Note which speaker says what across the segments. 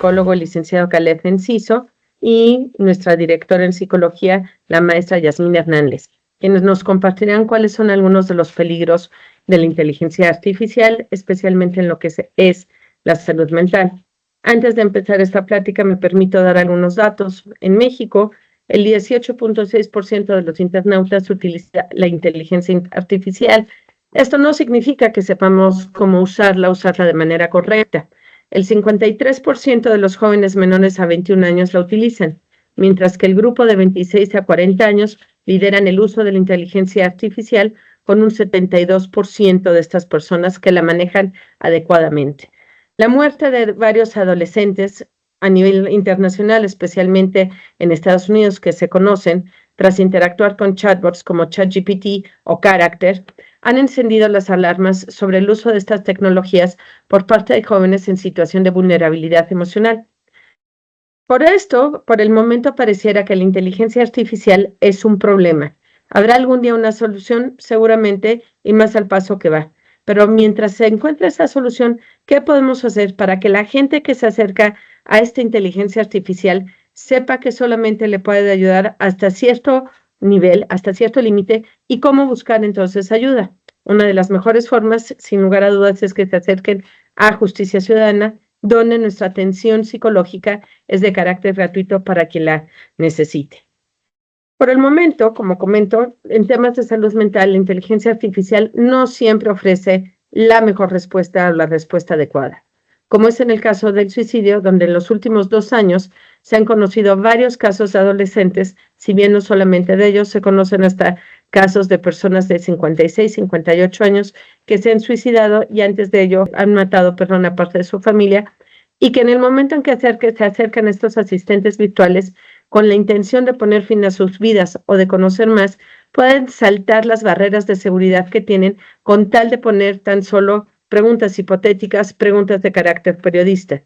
Speaker 1: psicólogo, el licenciado Caleb Enciso, y nuestra directora en psicología, la maestra Yasmín Hernández, quienes nos compartirán cuáles son algunos de los peligros de la inteligencia artificial, especialmente en lo que es la salud mental. Antes de empezar esta plática, me permito dar algunos datos. En México, el 18.6% de los internautas utiliza la inteligencia artificial. Esto no significa que sepamos cómo usarla de manera correcta. El 53% de los jóvenes menores a 21 años la utilizan, mientras que el grupo de 26 a 40 años lideran el uso de la inteligencia artificial con un 72% de estas personas que la manejan adecuadamente. La muerte de varios adolescentes a nivel internacional, especialmente en Estados Unidos, que se conocen tras interactuar con chatbots como ChatGPT o Character, han encendido las alarmas sobre el uso de estas tecnologías por parte de jóvenes en situación de vulnerabilidad emocional. Por esto, por el momento pareciera que la inteligencia artificial es un problema. ¿Habrá algún día una solución? Seguramente, y más al paso que va. Pero mientras se encuentra esa solución, ¿qué podemos hacer para que la gente que se acerca a esta inteligencia artificial sepa que solamente le puede ayudar hasta cierto nivel, hasta cierto límite, y cómo buscar entonces ayuda? Una de las mejores formas, sin lugar a dudas, es que se acerquen a Justicia Ciudadana, donde nuestra atención psicológica es de carácter gratuito para quien la necesite. Por el momento, como comento, en temas de salud mental, la inteligencia artificial no siempre ofrece la mejor respuesta o la respuesta adecuada, como es en el caso del suicidio, donde en los últimos 2 años se han conocido varios casos de adolescentes, si bien no solamente de ellos, se conocen hasta casos de personas de 56, 58 años que se han suicidado y antes de ello han matado, a parte de su familia, y que en el momento en que se acercan estos asistentes virtuales con la intención de poner fin a sus vidas o de conocer más, pueden saltar las barreras de seguridad que tienen con tal de poner tan solo preguntas hipotéticas, preguntas de carácter periodista.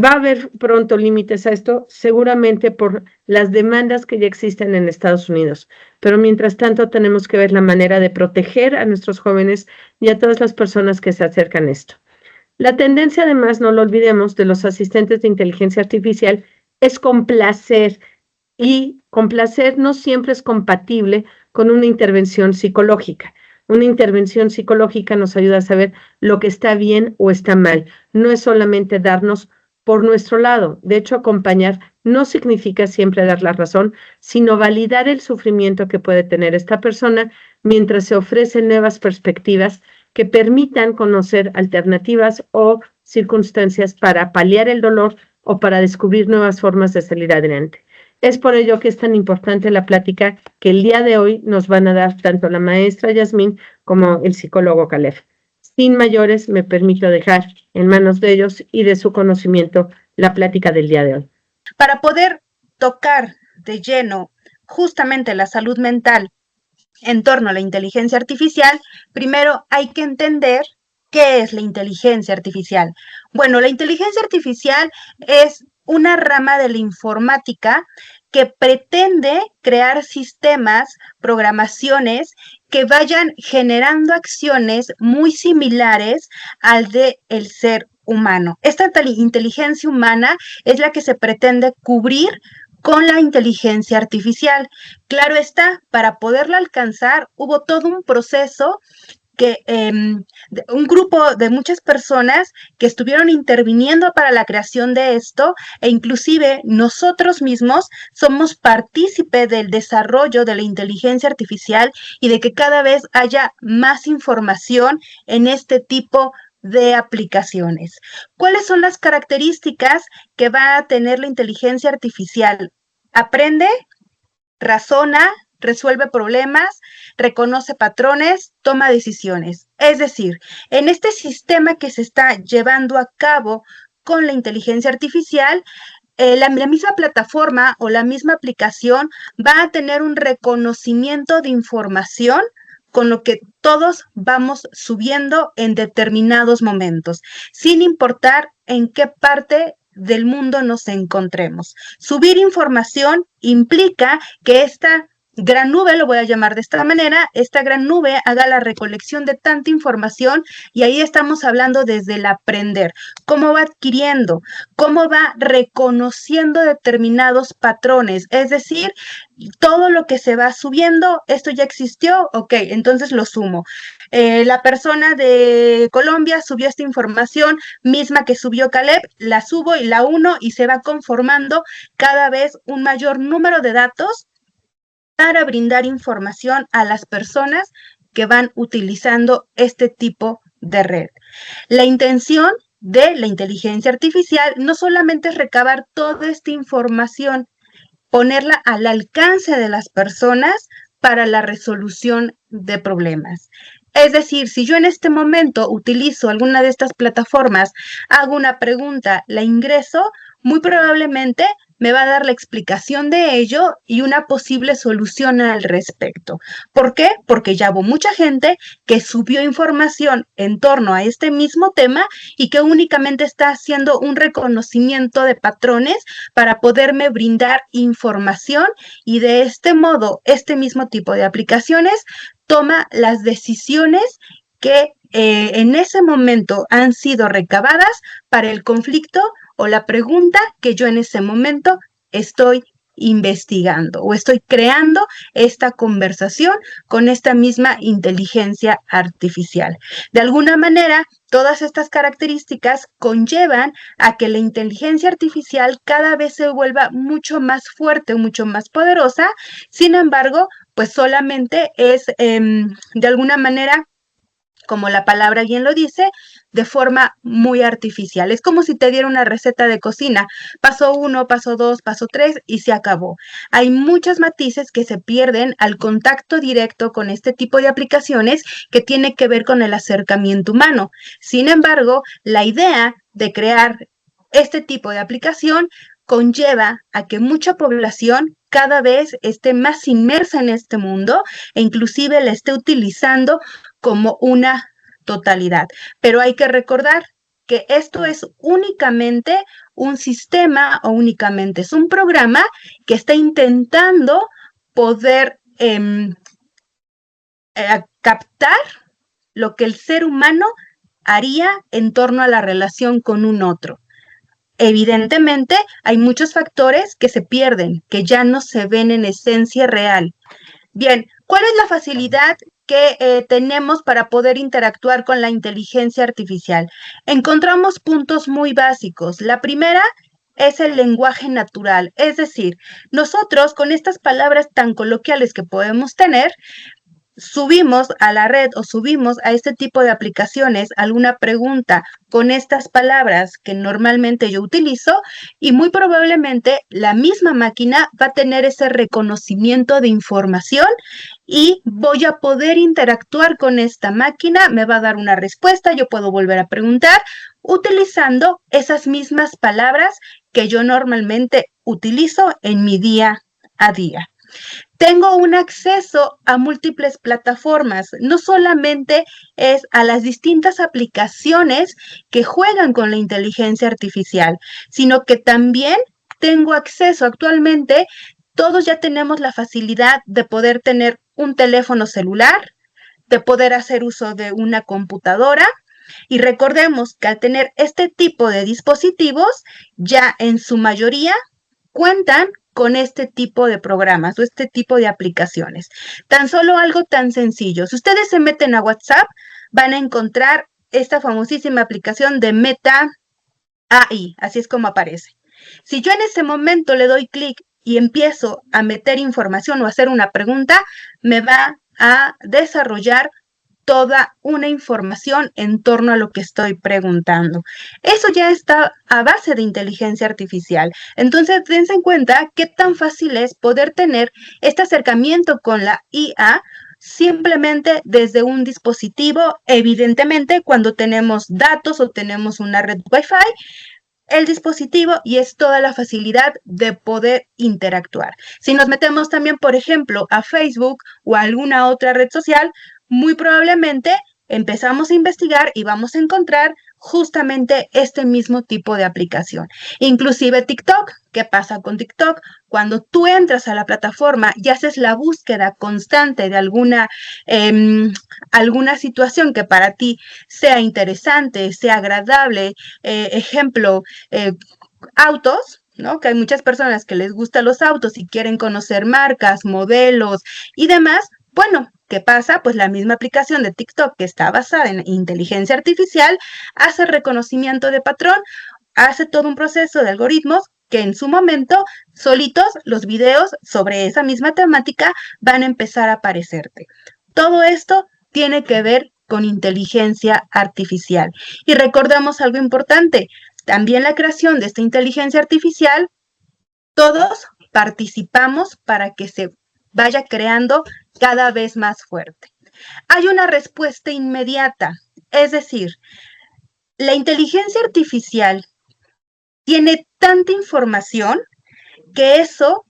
Speaker 1: ¿Va a haber pronto límites a esto? Seguramente por las demandas que ya existen en Estados Unidos, pero mientras tanto tenemos que ver la manera de proteger a nuestros jóvenes y a todas las personas que se acercan a esto. La tendencia, además, no lo olvidemos, de los asistentes de inteligencia artificial es complacer, y complacer no siempre es compatible con una intervención psicológica. Una intervención psicológica nos ayuda a saber lo que está bien o está mal. No es solamente darnos por nuestro lado. De hecho, acompañar no significa siempre dar la razón, sino validar el sufrimiento que puede tener esta persona mientras se ofrecen nuevas perspectivas que permitan conocer alternativas o circunstancias para paliar el dolor o para descubrir nuevas formas de salir adelante. Es por ello que es tan importante la plática que el día de hoy nos van a dar tanto la maestra Yasmín como el psicólogo Caleb. Sin mayores, me permito dejar en manos de ellos y de su conocimiento la plática del día de hoy.
Speaker 2: Para poder tocar de lleno justamente la salud mental en torno a la inteligencia artificial, primero hay que entender qué es la inteligencia artificial. Bueno, la inteligencia artificial es una rama de la informática que pretende crear sistemas, programaciones que vayan generando acciones muy similares al del ser humano. Esta inteligencia humana es la que se pretende cubrir con la inteligencia artificial. Claro está, para poderla alcanzar hubo todo un proceso que un grupo de muchas personas que estuvieron interviniendo para la creación de esto, e inclusive nosotros mismos somos partícipe del desarrollo de la inteligencia artificial y de que cada vez haya más información en este tipo de aplicaciones. ¿Cuáles son las características que va a tener la inteligencia artificial? Aprende, razona, resuelve problemas, reconoce patrones, toma decisiones. Es decir, en este sistema que se está llevando a cabo con la inteligencia artificial, la misma plataforma o la misma aplicación va a tener un reconocimiento de información con lo que todos vamos subiendo en determinados momentos, sin importar en qué parte del mundo nos encontremos. Subir información implica que esta gran nube, lo voy a llamar de esta manera, esta gran nube haga la recolección de tanta información y ahí estamos hablando desde el aprender, cómo va adquiriendo, cómo va reconociendo determinados patrones, es decir, todo lo que se va subiendo, esto ya existió, ok, entonces lo sumo. La persona de Colombia subió esta información misma que subió Caleb, la subo y la uno y se va conformando cada vez un mayor número de datos para brindar información a las personas que van utilizando este tipo de red. La intención de la inteligencia artificial no solamente es recabar toda esta información, ponerla al alcance de las personas para la resolución de problemas. Es decir, si yo en este momento utilizo alguna de estas plataformas, hago una pregunta, la ingreso, muy probablemente me va a dar la explicación de ello y una posible solución al respecto. ¿Por qué? Porque ya hubo mucha gente que subió información en torno a este mismo tema y que únicamente está haciendo un reconocimiento de patrones para poderme brindar información y de este modo, este mismo tipo de aplicaciones toma las decisiones que en ese momento han sido recabadas para el conflicto o la pregunta que yo en ese momento estoy investigando o estoy creando esta conversación con esta misma inteligencia artificial. De alguna manera, todas estas características conllevan a que la inteligencia artificial cada vez se vuelva mucho más fuerte, mucho más poderosa. Sin embargo, pues solamente es de alguna manera, como la palabra bien lo dice, de forma muy artificial. Es como si te diera una receta de cocina, paso 1, paso 2, paso 3 y se acabó. Hay muchos matices que se pierden al contacto directo con este tipo de aplicaciones que tiene que ver con el acercamiento humano. Sin embargo, la idea de crear este tipo de aplicación conlleva a que mucha población cada vez esté más inmersa en este mundo e inclusive la esté utilizando como una totalidad. Pero hay que recordar que esto es únicamente un sistema o únicamente es un programa que está intentando poder captar lo que el ser humano haría en torno a la relación con un otro. Evidentemente, hay muchos factores que se pierden, que ya no se ven en esencia real. Bien, ¿cuál es la facilidad que tenemos para poder interactuar con la inteligencia artificial? Encontramos puntos muy básicos. La primera es el lenguaje natural, es decir, nosotros con estas palabras tan coloquiales que podemos tener, subimos a la red o subimos a este tipo de aplicaciones alguna pregunta con estas palabras que normalmente yo utilizo y muy probablemente la misma máquina va a tener ese reconocimiento de información y voy a poder interactuar con esta máquina, me va a dar una respuesta, yo puedo volver a preguntar utilizando esas mismas palabras que yo normalmente utilizo en mi día a día. Tengo un acceso a múltiples plataformas, no solamente es a las distintas aplicaciones que juegan con la inteligencia artificial, sino que también tengo acceso actualmente, todos ya tenemos la facilidad de poder tener un teléfono celular, de poder hacer uso de una computadora. Y recordemos que al tener este tipo de dispositivos, ya en su mayoría cuentan con este tipo de programas o este tipo de aplicaciones. Tan solo algo tan sencillo. Si ustedes se meten a WhatsApp, van a encontrar esta famosísima aplicación de Meta AI, así es como aparece. Si yo en ese momento le doy clic y empiezo a meter información o a hacer una pregunta, me va a desarrollar toda una información en torno a lo que estoy preguntando. Eso ya está a base de inteligencia artificial. Entonces, dense en cuenta qué tan fácil es poder tener este acercamiento con la IA simplemente desde un dispositivo. Evidentemente, cuando tenemos datos o tenemos una red Wi-Fi, el dispositivo y es toda la facilidad de poder interactuar. Si nos metemos también, por ejemplo, a Facebook o a alguna otra red social, muy probablemente empezamos a investigar y vamos a encontrar justamente este mismo tipo de aplicación. Inclusive TikTok. ¿Qué pasa con TikTok? Cuando tú entras a la plataforma y haces la búsqueda constante de alguna situación que para ti sea interesante, sea agradable, ejemplo, autos, ¿no? Que hay muchas personas que les gustan los autos y quieren conocer marcas, modelos y demás. Bueno, ¿qué pasa? Pues la misma aplicación de TikTok, que está basada en inteligencia artificial, hace reconocimiento de patrón, hace todo un proceso de algoritmos que en su momento, solitos, los videos sobre esa misma temática van a empezar a aparecerte. Todo esto tiene que ver con inteligencia artificial. Y recordamos algo importante, también la creación de esta inteligencia artificial, todos participamos para que se vaya creando cada vez más fuerte. Hay una respuesta inmediata, es decir, la inteligencia artificial tiene tanta información que eso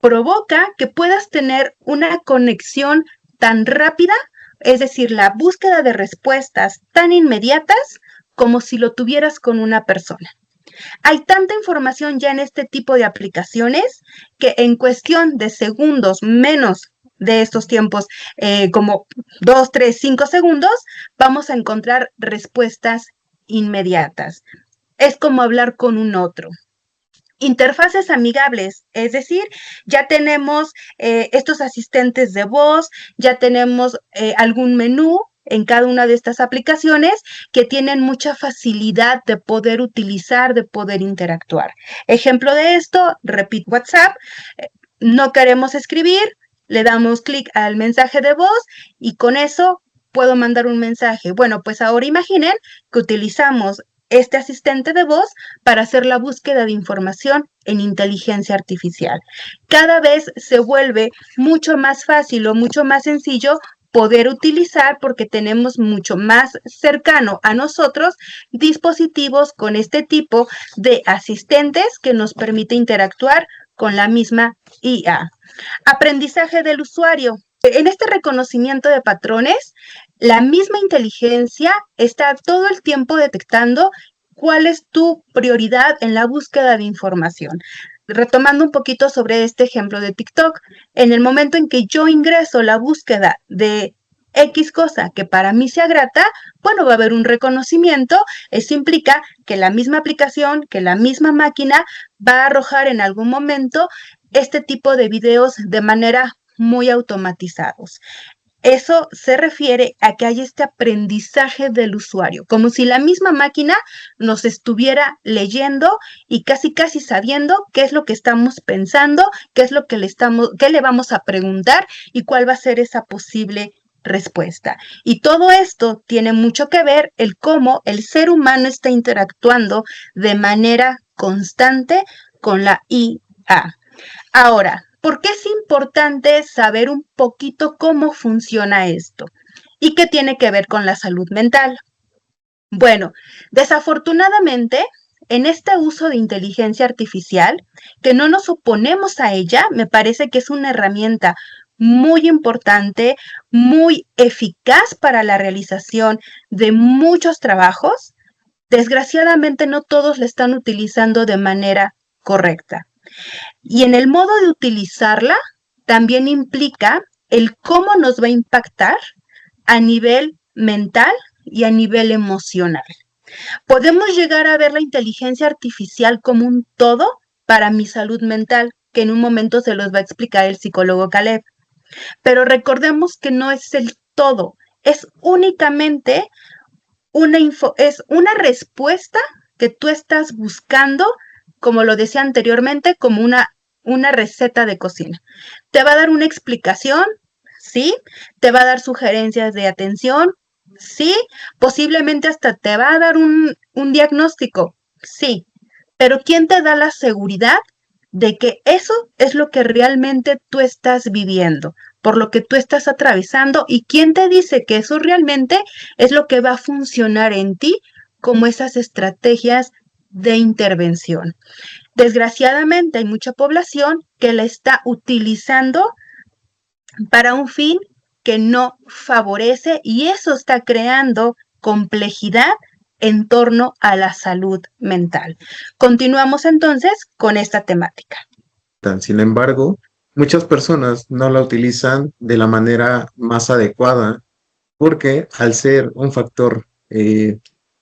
Speaker 2: provoca que puedas tener una conexión tan rápida, es decir, la búsqueda de respuestas tan inmediatas como si lo tuvieras con una persona. Hay tanta información ya en este tipo de aplicaciones que en cuestión de segundos, menos de estos tiempos, como 2, 3, 5 segundos, vamos a encontrar respuestas inmediatas. Es como hablar con un otro. Interfaces amigables, es decir, ya tenemos estos asistentes de voz, ya tenemos algún menú en cada una de estas aplicaciones que tienen mucha facilidad de poder utilizar, de poder interactuar. Ejemplo de esto, repito, WhatsApp, no queremos escribir, le damos clic al mensaje de voz y con eso puedo mandar un mensaje. Bueno, pues ahora imaginen que utilizamos este asistente de voz para hacer la búsqueda de información en inteligencia artificial. Cada vez se vuelve mucho más fácil o mucho más sencillo poder utilizar porque tenemos mucho más cercano a nosotros dispositivos con este tipo de asistentes que nos permite interactuar con la misma IA. Aprendizaje del usuario. En este reconocimiento de patrones, la misma inteligencia está todo el tiempo detectando cuál es tu prioridad en la búsqueda de información. Retomando un poquito sobre este ejemplo de TikTok, en el momento en que yo ingreso la búsqueda de X cosa que para mí sea grata, bueno, va a haber un reconocimiento. Eso implica que la misma aplicación, que la misma máquina va a arrojar en algún momento este tipo de videos de manera muy automatizados. Eso se refiere a que hay este aprendizaje del usuario, como si la misma máquina nos estuviera leyendo y casi sabiendo qué es lo que estamos pensando, qué es lo que qué le vamos a preguntar y cuál va a ser esa posible respuesta. Y todo esto tiene mucho que ver el cómo el ser humano está interactuando de manera constante con la IA. Ahora, ¿por qué es importante saber un poquito cómo funciona esto? ¿Y qué tiene que ver con la salud mental? Bueno, desafortunadamente, en este uso de inteligencia artificial, que no nos oponemos a ella, me parece que es una herramienta muy importante, muy eficaz para la realización de muchos trabajos. Desgraciadamente, no todos la están utilizando de manera correcta. Y en el modo de utilizarla también implica el cómo nos va a impactar a nivel mental y a nivel emocional. Podemos llegar a ver la inteligencia artificial como un todo para mi salud mental, que en un momento se los va a explicar el psicólogo Caleb. Pero recordemos que no es el todo, es únicamente es una respuesta que tú estás buscando, como lo decía anteriormente, como una receta de cocina. Te va a dar una explicación, ¿sí? Te va a dar sugerencias de atención, ¿sí? Posiblemente hasta te va a dar un diagnóstico, sí. Pero ¿quién te da la seguridad de que eso es lo que realmente tú estás viviendo, por lo que tú estás atravesando? ¿Y quién te dice que eso realmente es lo que va a funcionar en ti como esas estrategias de intervención? Desgraciadamente hay mucha población que la está utilizando para un fin que no favorece y eso está creando complejidad en torno a la salud mental. Continuamos entonces con esta temática.
Speaker 3: Sin embargo, muchas personas no la utilizan de la manera más adecuada porque al ser un factor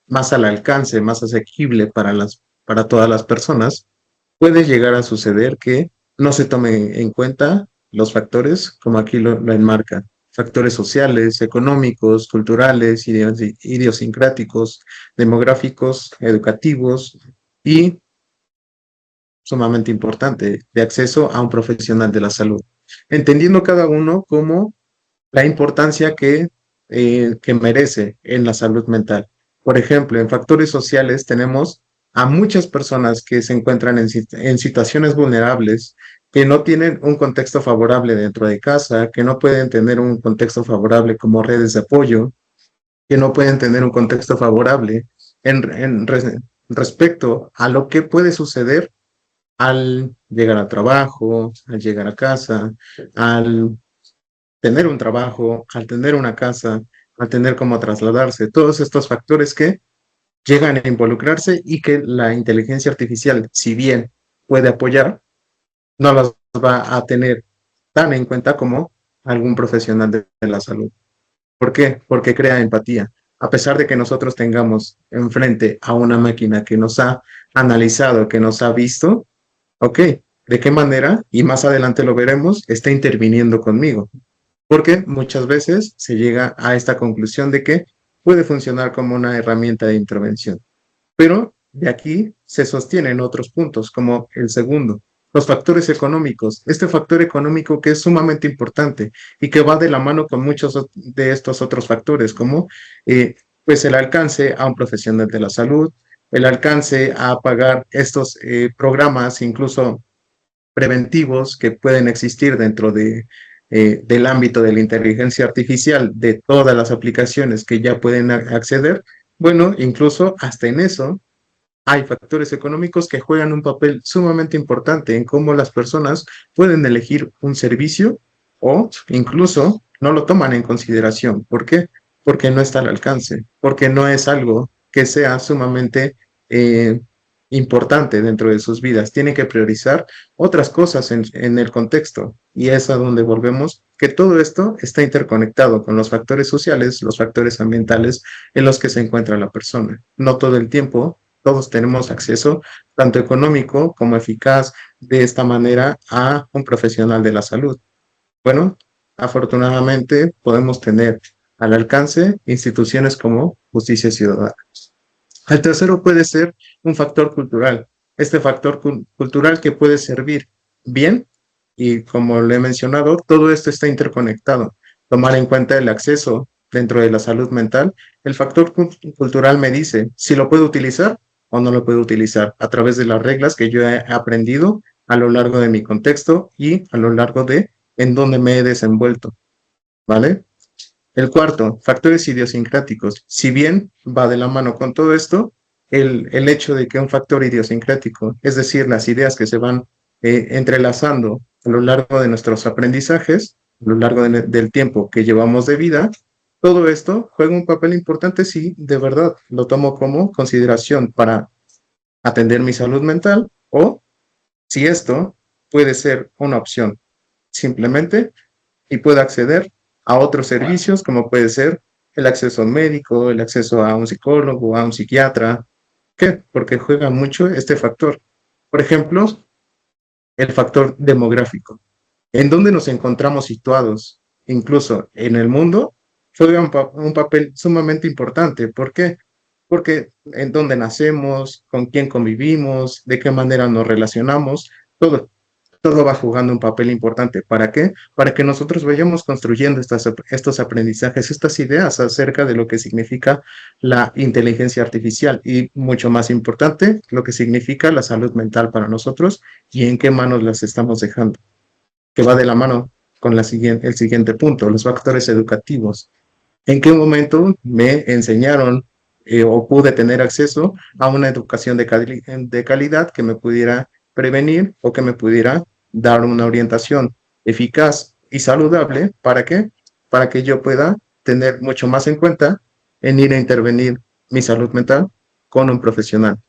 Speaker 3: más al alcance, más asequible para todas las personas, puede llegar a suceder que no se tomen en cuenta los factores, como aquí lo enmarca, factores sociales, económicos, culturales, idiosincráticos, demográficos, educativos y, sumamente importante, de acceso a un profesional de la salud, entendiendo cada uno como la importancia que merece en la salud mental. Por ejemplo, en factores sociales tenemos a muchas personas que se encuentran en situaciones vulnerables, que no tienen un contexto favorable dentro de casa, que no pueden tener un contexto favorable como redes de apoyo, que no pueden tener un contexto favorable respecto a lo que puede suceder al llegar al trabajo, al llegar a casa, al tener un trabajo, al tener una casa, al tener cómo trasladarse, todos estos factores que llegan a involucrarse y que la inteligencia artificial, si bien puede apoyar, no las va a tener tan en cuenta como algún profesional de la salud. ¿Por qué? Porque crea empatía. A pesar de que nosotros tengamos enfrente a una máquina que nos ha analizado, que nos ha visto, ok, ¿de qué manera? Y más adelante lo veremos, está interviniendo conmigo. Porque muchas veces se llega a esta conclusión de que puede funcionar como una herramienta de intervención. Pero de aquí se sostienen otros puntos, como el segundo, los factores económicos. Este factor económico que es sumamente importante y que va de la mano con muchos de estos otros factores, como pues el alcance a un profesional de la salud, el alcance a pagar estos programas, incluso preventivos, que pueden existir dentro del ámbito de la inteligencia artificial, de todas las aplicaciones que ya pueden acceder. Bueno, incluso hasta en eso hay factores económicos que juegan un papel sumamente importante en cómo las personas pueden elegir un servicio o incluso no lo toman en consideración. ¿Por qué? Porque no está al alcance, porque no es algo que sea sumamente importante dentro de sus vidas. Tienen que priorizar otras cosas en el contexto, y es a donde volvemos, que todo esto está interconectado con los factores sociales, los factores ambientales en los que se encuentra la persona. No todo el tiempo todos tenemos acceso, tanto económico como eficaz, de esta manera a un profesional de la salud. Bueno, afortunadamente podemos tener al alcance instituciones como Justicia Ciudadana. El tercero puede ser un factor cultural. Este factor cultural que puede servir bien, y como le he mencionado, todo esto está interconectado. Tomar en cuenta el acceso dentro de la salud mental. El factor cultural me dice si lo puedo utilizar o no lo puedo utilizar a través de las reglas que yo he aprendido a lo largo de mi contexto y a lo largo de en donde me he desenvuelto, ¿vale? El cuarto, factores idiosincráticos. Si bien va de la mano con todo esto, el hecho de que un factor idiosincrático, es decir, las ideas que se van entrelazando a lo largo de nuestros aprendizajes, a lo largo del tiempo que llevamos de vida, todo esto juega un papel importante si de verdad lo tomo como consideración para atender mi salud mental, o si esto puede ser una opción simplemente y puedo acceder a otros servicios, como puede ser el acceso médico, el acceso a un psicólogo, a un psiquiatra. ¿Qué? Porque juega mucho este factor. Por ejemplo, el factor demográfico. ¿En dónde nos encontramos situados? Incluso en el mundo, juega un papel sumamente importante. ¿Por qué? Porque en dónde nacemos, con quién convivimos, de qué manera nos relacionamos, todo va jugando un papel importante. ¿Para qué? Para que nosotros vayamos construyendo estos aprendizajes, estas ideas acerca de lo que significa la inteligencia artificial y, mucho más importante, lo que significa la salud mental para nosotros y en qué manos las estamos dejando, que va de la mano con el siguiente punto, los factores educativos. ¿En qué momento me enseñaron o pude tener acceso a una educación de calidad que me pudiera prevenir o que me pudiera dar una orientación eficaz y saludable? ¿Para qué? Para que yo pueda tener mucho más en cuenta en ir a intervenir mi salud mental con un profesional,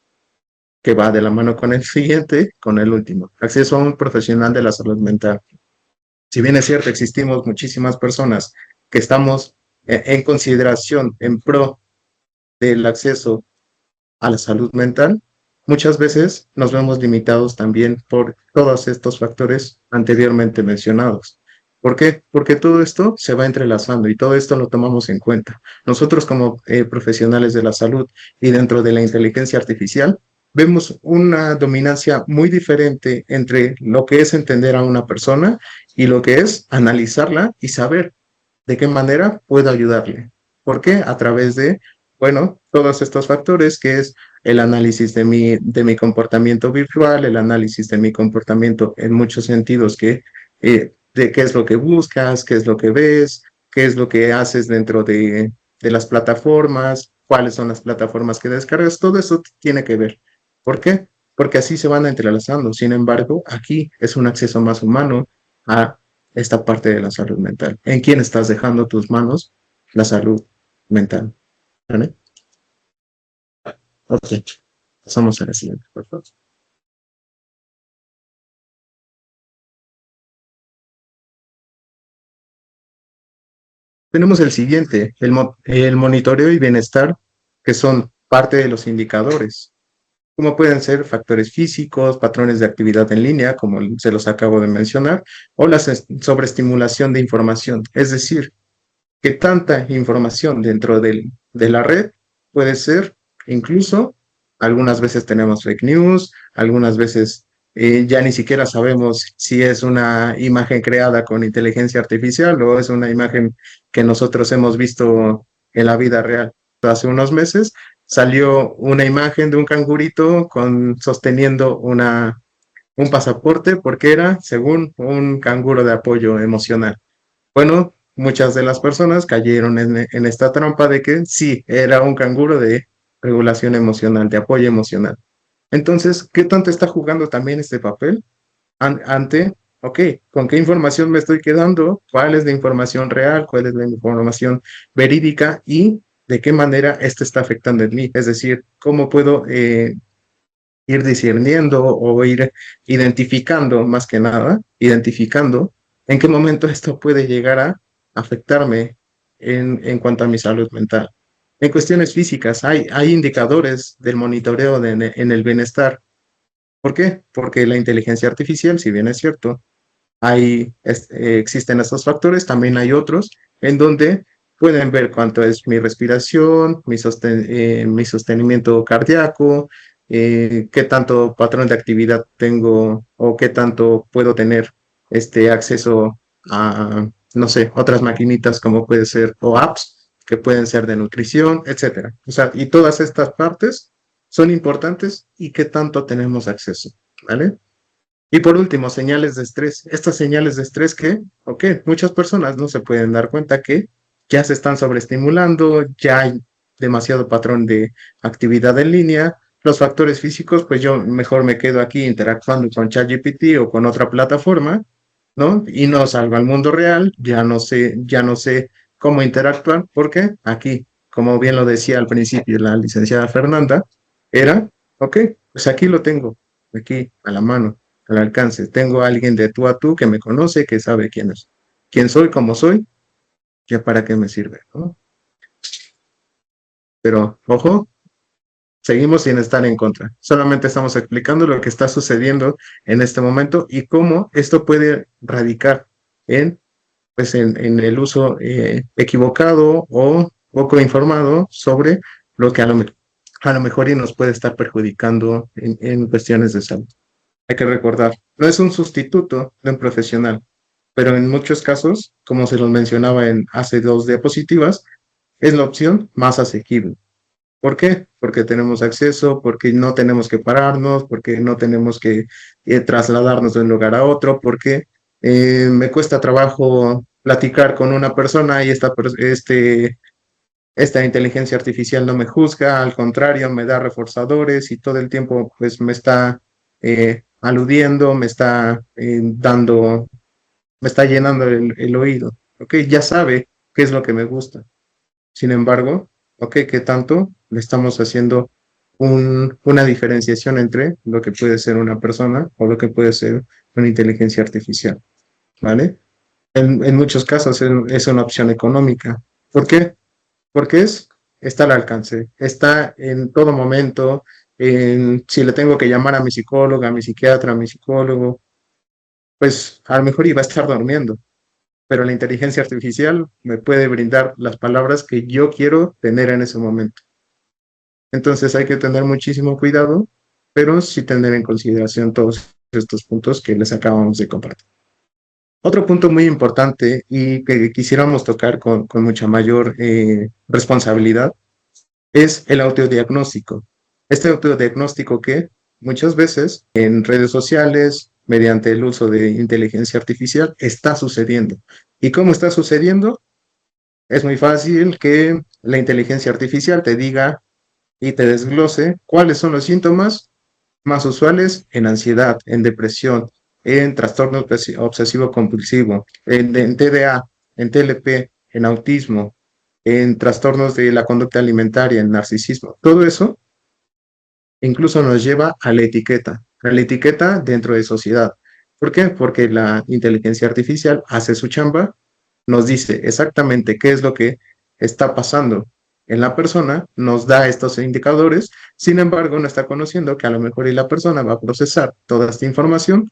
Speaker 3: que va de la mano con el siguiente, con el último. Acceso a un profesional de la salud mental. Si bien es cierto, existimos muchísimas personas que estamos en consideración, en pro del acceso a la salud mental, muchas veces nos vemos limitados también por todos estos factores anteriormente mencionados. ¿Por qué? Porque todo esto se va entrelazando y todo esto lo tomamos en cuenta. Nosotros como profesionales de la salud y dentro de la inteligencia artificial, vemos una dominancia muy diferente entre lo que es entender a una persona y lo que es analizarla y saber de qué manera puedo ayudarle. ¿Por qué? A través de, bueno, todos estos factores que es el análisis de mi comportamiento virtual, el análisis de mi comportamiento en muchos sentidos de qué es lo que buscas, qué es lo que ves, qué es lo que haces dentro de las plataformas, cuáles son las plataformas que descargas, todo eso tiene que ver. ¿Por qué? Porque así se van entrelazando. Sin embargo, aquí es un acceso más humano a esta parte de la salud mental. ¿En quién estás dejando tus manos la salud mental? ¿Vale? Ok, pasamos a la siguiente, por favor. Tenemos el siguiente, el monitoreo y bienestar, que son parte de los indicadores, como pueden ser factores físicos, patrones de actividad en línea, como se los acabo de mencionar, o la sobreestimulación de información, es decir, que tanta información dentro de la red puede ser, incluso, algunas veces tenemos fake news, algunas veces ya ni siquiera sabemos si es una imagen creada con inteligencia artificial o es una imagen que nosotros hemos visto en la vida real. Hace unos meses salió una imagen de un cangurito sosteniendo un pasaporte porque era, según, un canguro de apoyo emocional. Bueno, muchas de las personas cayeron en esta trampa de que sí, era un canguro de regulación emocional, de apoyo emocional. Entonces, ¿qué tanto está jugando también este papel ante, ok, con qué información me estoy quedando? ¿Cuál es la información real? ¿Cuál es la información verídica? Y de qué manera esto está afectando en mí. Es decir, cómo puedo ir discerniendo o ir identificando, más que nada, identificando en qué momento esto puede llegar a afectarme en cuanto a mi salud mental. En cuestiones físicas, hay indicadores del monitoreo en el bienestar. ¿Por qué? Porque la inteligencia artificial, si bien es cierto, existen estos factores, también hay otros en donde pueden ver cuánto es mi respiración, mi sostenimiento cardíaco, qué tanto patrón de actividad tengo o qué tanto puedo tener acceso a, no sé, otras maquinitas como puede ser, o apps que pueden ser de nutrición, etcétera. O sea, y todas estas partes son importantes y qué tanto tenemos acceso, ¿vale? Y por último, señales de estrés. Estas señales de estrés que, ok, muchas personas no se pueden dar cuenta que ya se están sobreestimulando, ya hay demasiado patrón de actividad en línea. Los factores físicos, pues yo mejor me quedo aquí interactuando con ChatGPT o con otra plataforma, ¿no? Y no salgo al mundo real, ya no sé cómo interactuar, porque aquí, como bien lo decía al principio la licenciada Fernanda, era, ok, pues aquí lo tengo, aquí a la mano, al alcance. Tengo a alguien de tú a tú que me conoce, que sabe quién es, quién soy, cómo soy, ya para qué me sirve, ¿no? Pero, ojo, seguimos sin estar en contra. Solamente estamos explicando lo que está sucediendo en este momento y cómo esto puede radicar en el uso equivocado o poco informado sobre lo que a lo mejor y nos puede estar perjudicando en cuestiones de salud. Hay que recordar, no es un sustituto de un profesional, pero en muchos casos, como se los mencionaba hace 2 diapositivas, es la opción más asequible. ¿Por qué? Porque tenemos acceso, porque no tenemos que pararnos, porque no tenemos que trasladarnos de un lugar a otro, porque me cuesta trabajo platicar con una persona y esta inteligencia artificial no me juzga, al contrario, me da reforzadores y todo el tiempo pues me está aludiendo, me está me está llenando el oído. Ok, ya sabe qué es lo que me gusta. Sin embargo, ok, ¿qué tanto le estamos haciendo una diferenciación entre lo que puede ser una persona o lo que puede ser una inteligencia artificial, ¿vale? En muchos casos es una opción económica. ¿Por qué? Porque está al alcance, está en todo momento. Si le tengo que llamar a mi psicóloga, a mi psiquiatra, a mi psicólogo, pues a lo mejor iba a estar durmiendo, pero la inteligencia artificial me puede brindar las palabras que yo quiero tener en ese momento. Entonces hay que tener muchísimo cuidado, pero sí tener en consideración todos estos puntos que les acabamos de compartir. Otro punto muy importante y que quisiéramos tocar con mucha mayor responsabilidad es el autodiagnóstico. Este autodiagnóstico que muchas veces en redes sociales, mediante el uso de inteligencia artificial, está sucediendo. ¿Y cómo está sucediendo? Es muy fácil que la inteligencia artificial te diga y te desglose cuáles son los síntomas más usuales en ansiedad, en depresión, en trastorno obsesivo compulsivo, en TDA, en TLP, en autismo, en trastornos de la conducta alimentaria, en narcisismo. Todo eso incluso nos lleva a la etiqueta dentro de sociedad. ¿Por qué? Porque la inteligencia artificial hace su chamba, nos dice exactamente qué es lo que está pasando en la persona, nos da estos indicadores, sin embargo, no está conociendo que a lo mejor y la persona va a procesar toda esta información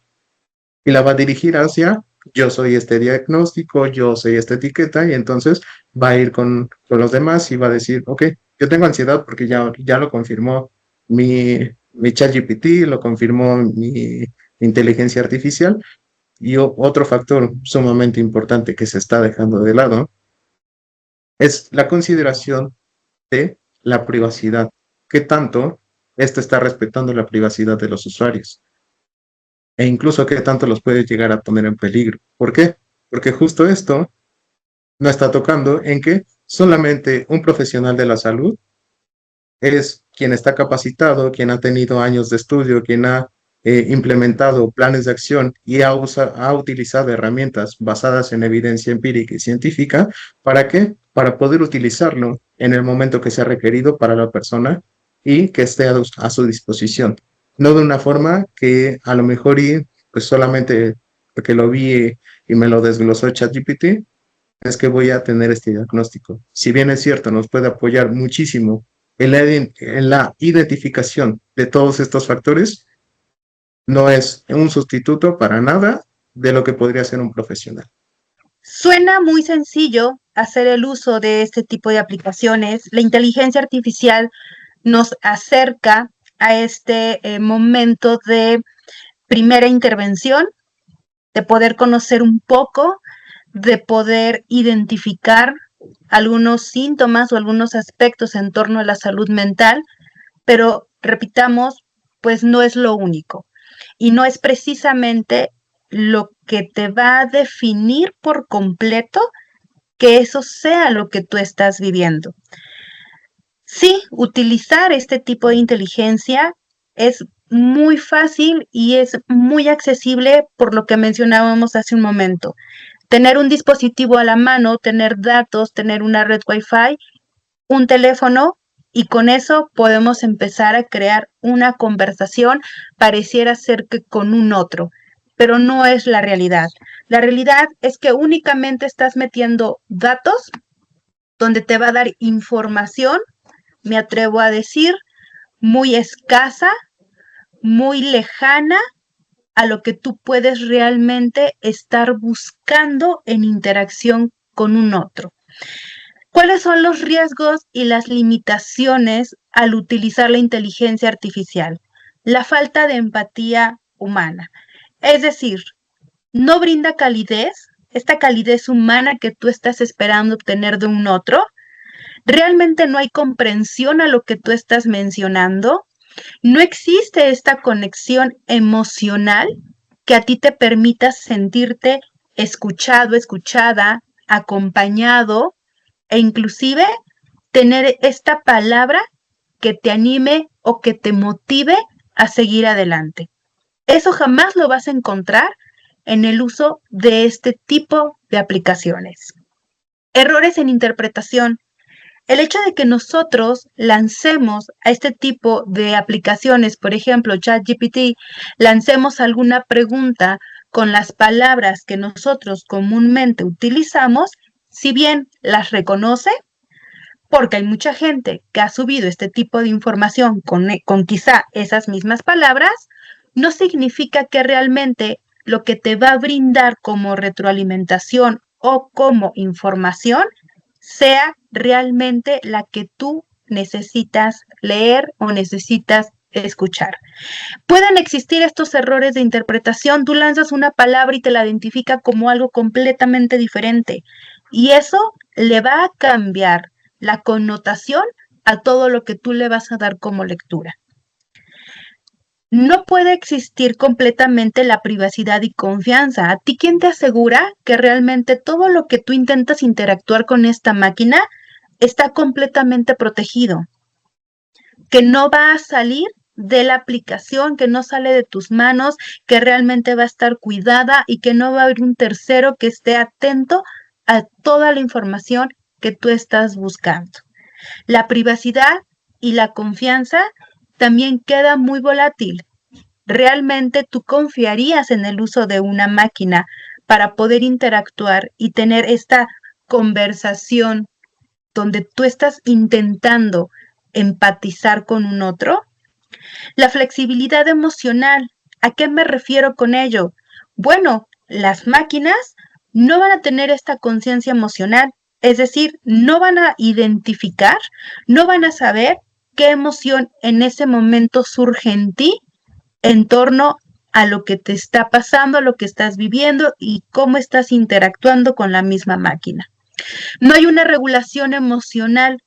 Speaker 3: y la va a dirigir hacia yo soy este diagnóstico, yo soy esta etiqueta, y entonces va a ir con los demás y va a decir, ok, yo tengo ansiedad porque ya lo confirmó mi ChatGPT, lo confirmó mi inteligencia artificial. Y otro factor sumamente importante que se está dejando de lado es la consideración de la privacidad. ¿Qué tanto esto está respetando la privacidad de los usuarios? E incluso qué tanto los puede llegar a poner en peligro. ¿Por qué? Porque justo esto no está tocando en que solamente un profesional de la salud es quien está capacitado, quien ha tenido años de estudio, quien ha implementado planes de acción y ha utilizado herramientas basadas en evidencia empírica y científica. ¿Para qué? Para poder utilizarlo en el momento que sea requerido para la persona y que esté a su disposición. No de una forma que a lo mejor pues solamente porque lo vi y me lo desglosó ChatGPT, es que voy a tener este diagnóstico. Si bien es cierto, nos puede apoyar muchísimo en la identificación de todos estos factores, no es un sustituto para nada de lo que podría ser un profesional.
Speaker 2: Suena muy sencillo hacer el uso de este tipo de aplicaciones. La inteligencia artificial nos acerca a este momento de primera intervención, de poder conocer un poco, de poder identificar algunos síntomas o algunos aspectos en torno a la salud mental, pero repitamos, pues no es lo único y no es precisamente lo que te va a definir por completo que eso sea lo que tú estás viviendo. Sí, utilizar este tipo de inteligencia es muy fácil y es muy accesible por lo que mencionábamos hace un momento. Tener un dispositivo a la mano, tener datos, tener una red Wi-Fi, un teléfono, y con eso podemos empezar a crear una conversación, pareciera ser que con un otro, pero no es la realidad. La realidad es que únicamente estás metiendo datos donde te va a dar información, me atrevo a decir, muy escasa, muy lejana a lo que tú puedes realmente estar buscando en interacción con un otro. ¿Cuáles son los riesgos y las limitaciones al utilizar la inteligencia artificial? La falta de empatía humana. Es decir, no brinda calidez, esta calidez humana que tú estás esperando obtener de un otro. Realmente no hay comprensión a lo que tú estás mencionando. No existe esta conexión emocional que a ti te permita sentirte escuchado, escuchada, acompañado e inclusive tener esta palabra que te anime o que te motive a seguir adelante. Eso jamás lo vas a encontrar en el uso de este tipo de aplicaciones. Errores en interpretación. El hecho de que nosotros lancemos a este tipo de aplicaciones, por ejemplo, ChatGPT, lancemos alguna pregunta con las palabras que nosotros comúnmente utilizamos, si bien las reconoce, porque hay mucha gente que ha subido este tipo de información con quizá esas mismas palabras, no significa que realmente lo que te va a brindar como retroalimentación o como información sea realmente la que tú necesitas leer o necesitas escuchar. Pueden existir estos errores de interpretación. Tú lanzas una palabra y te la identifica como algo completamente diferente. Y eso le va a cambiar la connotación a todo lo que tú le vas a dar como lectura. No puede existir completamente la privacidad y confianza. ¿A ti quién te asegura que realmente todo lo que tú intentas interactuar con esta máquina está completamente protegido? Que no va a salir de la aplicación, que no sale de tus manos, que realmente va a estar cuidada y que no va a haber un tercero que esté atento a toda la información que tú estás buscando. La privacidad y la confianza también queda muy volátil. ¿Realmente tú confiarías en el uso de una máquina para poder interactuar y tener esta conversación donde tú estás intentando empatizar con un otro? La flexibilidad emocional, ¿a qué me refiero con ello? Bueno, las máquinas no van a tener esta conciencia emocional, es decir, no van a identificar, no van a saber qué emoción en ese momento surge en ti en torno a lo que te está pasando, a lo que estás viviendo y cómo estás interactuando con la misma máquina. No hay una regulación emocional.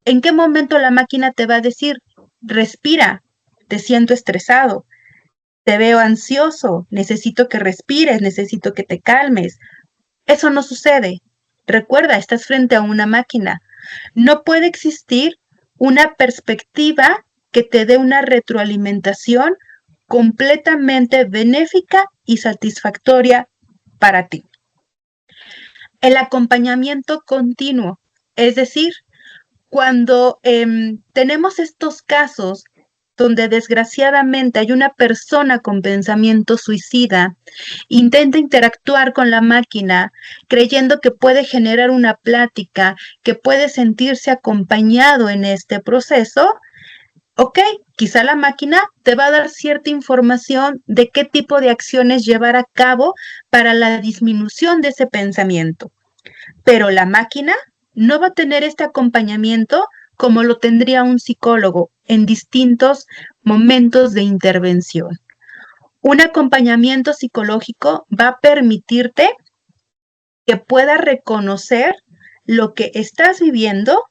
Speaker 2: ¿En qué momento la máquina te va a decir, respira, te siento estresado, te veo ansioso, necesito que respires, necesito que te calmes? Eso no sucede. Recuerda, estás frente a una máquina. No puede existir una perspectiva que te dé una retroalimentación completamente benéfica y satisfactoria para ti. El acompañamiento continuo, es decir, cuando tenemos estos casos donde desgraciadamente hay una persona con pensamiento suicida, intenta interactuar con la máquina creyendo que puede generar una plática, que puede sentirse acompañado en este proceso, ok, quizá la máquina te va a dar cierta información de qué tipo de acciones llevar a cabo para la disminución de ese pensamiento, pero la máquina no va a tener este acompañamiento como lo tendría un psicólogo en distintos momentos de intervención. Un acompañamiento psicológico va a permitirte que puedas reconocer lo que estás viviendo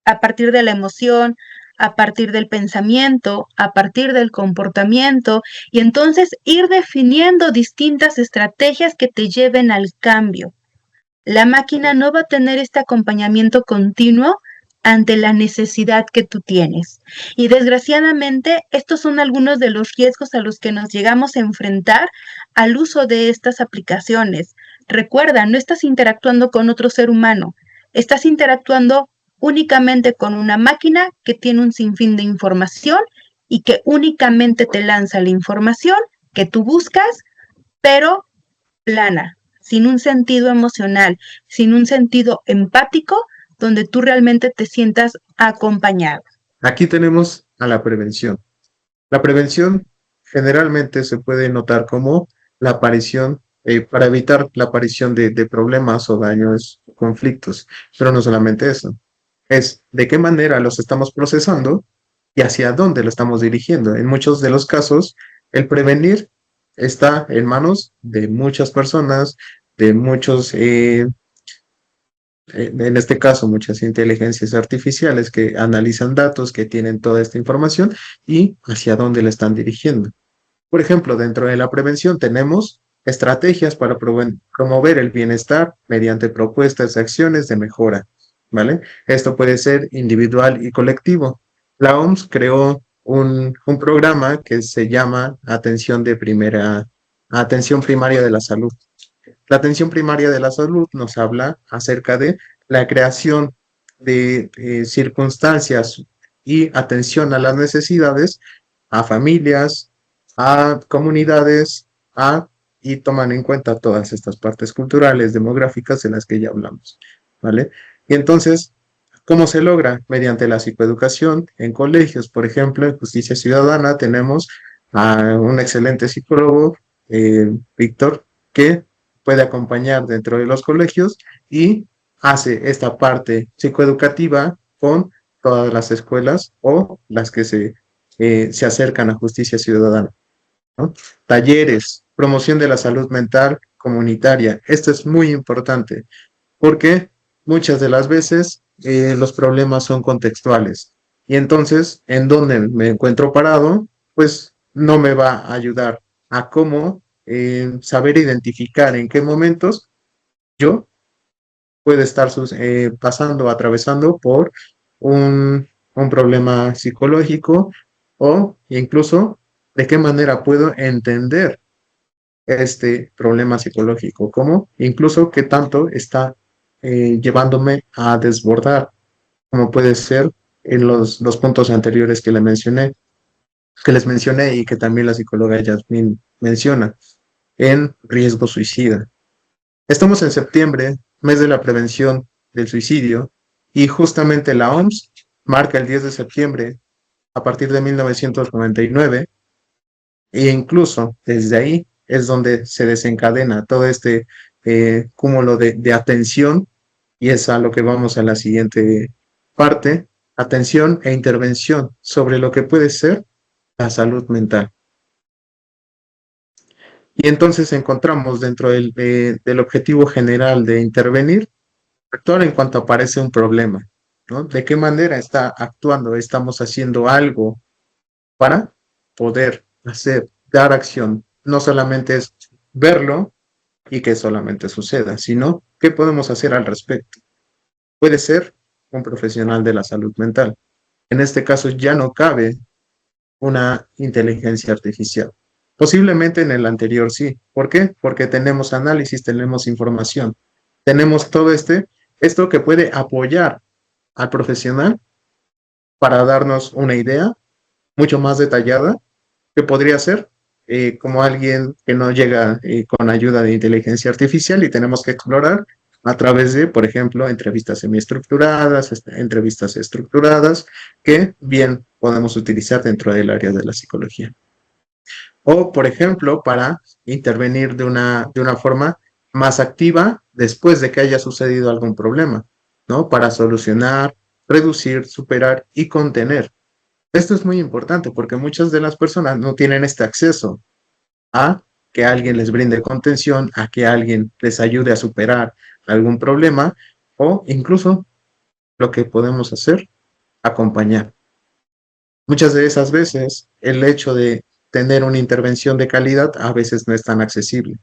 Speaker 2: a partir de la emoción, a partir del pensamiento, a partir del comportamiento, y entonces ir definiendo distintas estrategias que te lleven al cambio. La máquina no va a tener este acompañamiento continuo ante la necesidad que tú tienes. Y desgraciadamente, estos son algunos de los riesgos a los que nos llegamos a enfrentar al uso de estas aplicaciones. Recuerda, no estás interactuando con otro ser humano, estás interactuando únicamente con una máquina que tiene un sinfín de información y que únicamente te lanza la información que tú buscas, pero plana, sin un sentido emocional, sin un sentido empático, donde tú realmente te sientas acompañado.
Speaker 3: Aquí tenemos a la prevención. La prevención generalmente se puede notar como la aparición, para evitar la aparición de problemas o daños, conflictos, pero no solamente eso. Es de qué manera los estamos procesando y hacia dónde lo estamos dirigiendo. En muchos de los casos, el prevenir está en manos de muchas personas, de muchos, en este caso, muchas inteligencias artificiales que analizan datos, que tienen toda esta información y hacia dónde la están dirigiendo. Por ejemplo, dentro de la prevención tenemos estrategias para promover el bienestar mediante propuestas de acciones de mejora, ¿vale? Esto puede ser individual y colectivo. La OMS creó un programa que se llama Atención Primaria de la Salud. La atención primaria de la salud nos habla acerca de la creación de circunstancias y atención a las necesidades a familias, a comunidades, y toman en cuenta todas estas partes culturales, demográficas de las que ya hablamos, ¿vale? Y entonces, ¿cómo se logra? Mediante la psicoeducación en colegios, por ejemplo, en Justicia Ciudadana tenemos a un excelente psicólogo, Víctor, que puede acompañar dentro de los colegios y hace esta parte psicoeducativa con todas las escuelas o las que se acercan a Justicia Ciudadana, ¿no? Talleres, promoción de la salud mental comunitaria. Esto es muy importante porque muchas de las veces los problemas son contextuales y entonces en donde me encuentro parado, pues no me va a ayudar a cómo saber identificar en qué momentos yo puede estar pasando, atravesando por un problema psicológico o incluso de qué manera puedo entender este problema psicológico, cómo incluso qué tanto está llevándome a desbordar, como puede ser en los puntos anteriores que les mencioné y que también la psicóloga Yasmín menciona, en riesgo suicida. Estamos en septiembre, mes de la prevención del suicidio, y justamente la OMS marca el 10 de septiembre a partir de 1999, e incluso desde ahí es donde se desencadena todo este cúmulo de atención, y es a lo que vamos a la siguiente parte, atención e intervención sobre lo que puede ser la salud mental. Y entonces encontramos dentro del objetivo general de intervenir, actuar en cuanto aparece un problema, ¿no? ¿De qué manera está actuando? ¿Estamos haciendo algo para poder dar acción? No solamente es verlo y que solamente suceda, sino qué podemos hacer al respecto. Puede ser un profesional de la salud mental. En este caso ya no cabe una inteligencia artificial. Posiblemente en el anterior sí. ¿Por qué? Porque tenemos análisis, tenemos información, tenemos todo esto que puede apoyar al profesional para darnos una idea mucho más detallada que podría ser como alguien que no llega con ayuda de inteligencia artificial y tenemos que explorar a través de, por ejemplo, entrevistas semiestructuradas, entrevistas estructuradas, que bien podemos utilizar dentro del área de la psicología. O, por ejemplo, para intervenir de una forma más activa después de que haya sucedido algún problema, ¿no? Para solucionar, reducir, superar y contener. Esto es muy importante porque muchas de las personas no tienen este acceso a que alguien les brinde contención, a que alguien les ayude a superar algún problema o incluso lo que podemos hacer, acompañar. Muchas de esas veces el hecho de tener una intervención de calidad a veces no es tan accesible.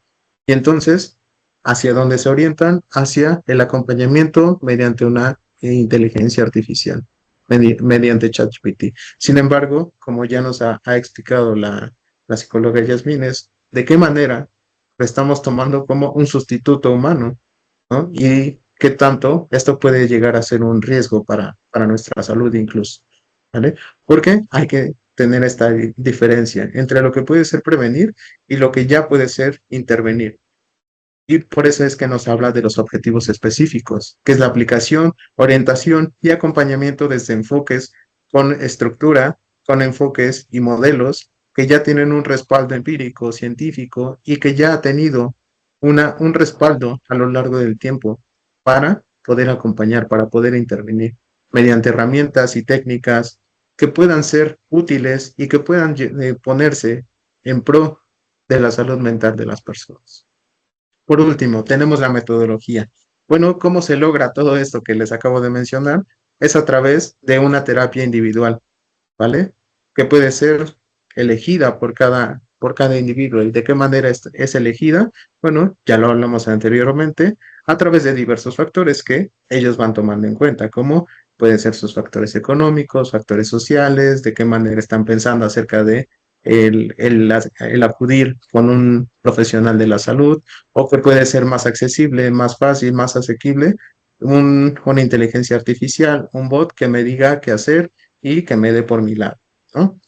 Speaker 3: Y entonces, ¿hacia dónde se orientan? Hacia el acompañamiento mediante una inteligencia artificial, mediante ChatGPT. Sin embargo, como ya nos ha explicado la psicóloga Yasmín, es de qué manera lo estamos tomando como un sustituto humano, ¿no? Y qué tanto esto puede llegar a ser un riesgo para nuestra salud incluso, ¿vale? Porque hay que tener esta diferencia entre lo que puede ser prevenir y lo que ya puede ser intervenir. Y por eso es que nos habla de los objetivos específicos, que es la aplicación, orientación y acompañamiento desde enfoques con estructura, con enfoques y modelos que ya tienen un respaldo empírico, científico y que ya ha tenido un respaldo a lo largo del tiempo para poder acompañar, para poder intervenir mediante herramientas y técnicas que puedan ser útiles y que puedan ponerse en pro de la salud mental de las personas. Por último, tenemos la metodología. Bueno, ¿cómo se logra todo esto que les acabo de mencionar? Es a través de una terapia individual, ¿vale? Que puede ser elegida por cada individuo. ¿Y de qué manera es elegida? Bueno, ya lo hablamos anteriormente, a través de diversos factores que ellos van tomando en cuenta, como pueden ser sus factores económicos, factores sociales, de qué manera están pensando acerca de el acudir con un profesional de la salud, o que puede ser más accesible, más fácil, más asequible una inteligencia artificial, un bot que me diga qué hacer y que me dé por mi lado, ¿no?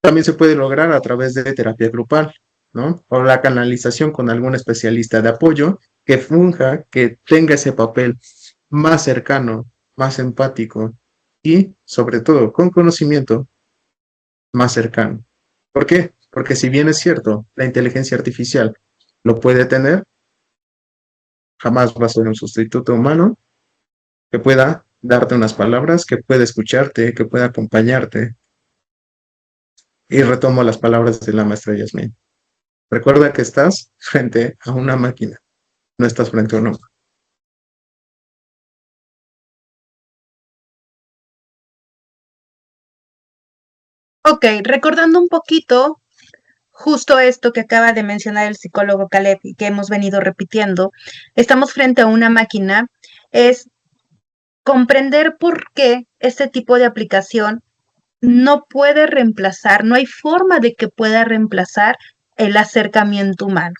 Speaker 3: También se puede lograr a través de terapia grupal, ¿no? O la canalización con algún especialista de apoyo que funja, que tenga ese papel más cercano, más empático y, sobre todo, con conocimiento más cercano. ¿Por qué? Porque si bien es cierto, la inteligencia artificial lo puede tener, jamás va a ser un sustituto humano que pueda darte unas palabras, que pueda escucharte, que pueda acompañarte. Y retomo las palabras de la maestra Yasmín. Recuerda que estás frente a una máquina, no estás frente a un hombre.
Speaker 2: Ok, recordando un poquito justo esto que acaba de mencionar el psicólogo Caleb y que hemos venido repitiendo, estamos frente a una máquina, es comprender por qué este tipo de aplicación no puede reemplazar, no hay forma de que pueda reemplazar el acercamiento humano.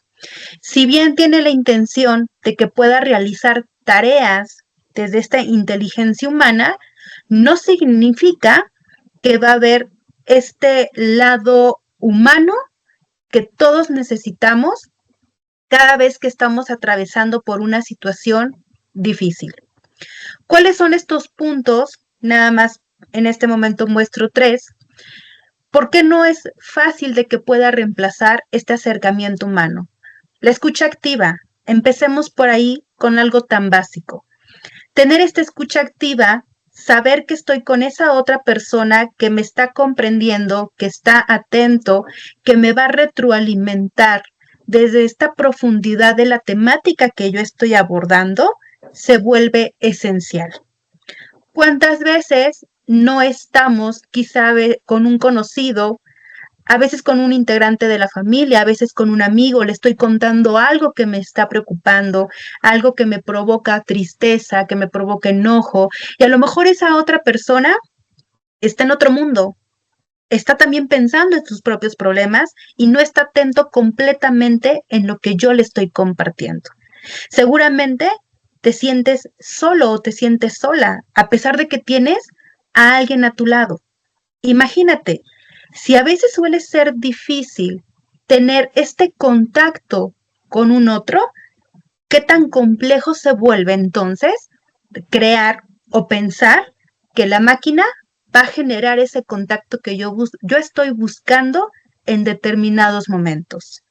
Speaker 2: Si bien tiene la intención de que pueda realizar tareas desde esta inteligencia humana, no significa que va a haber este lado humano que todos necesitamos cada vez que estamos atravesando por una situación difícil. ¿Cuáles son estos puntos? Nada más en este momento muestro 3. ¿Por qué no es fácil de que pueda reemplazar este acercamiento humano? La escucha activa. Empecemos por ahí con algo tan básico. Tener esta escucha activa, saber que estoy con esa otra persona que me está comprendiendo, que está atento, que me va a retroalimentar desde esta profundidad de la temática que yo estoy abordando, se vuelve esencial. ¿Cuántas veces no estamos quizá con un conocido, a veces con un integrante de la familia, a veces con un amigo, le estoy contando algo que me está preocupando, algo que me provoca tristeza, que me provoca enojo, y a lo mejor esa otra persona está en otro mundo, está también pensando en sus propios problemas y no está atento completamente en lo que yo le estoy compartiendo? Seguramente te sientes solo o te sientes sola, a pesar de que tienes a alguien a tu lado. Imagínate, si a veces suele ser difícil tener este contacto con un otro, ¿qué tan complejo se vuelve entonces crear o pensar que la máquina va a generar ese contacto que yo estoy buscando en determinados momentos?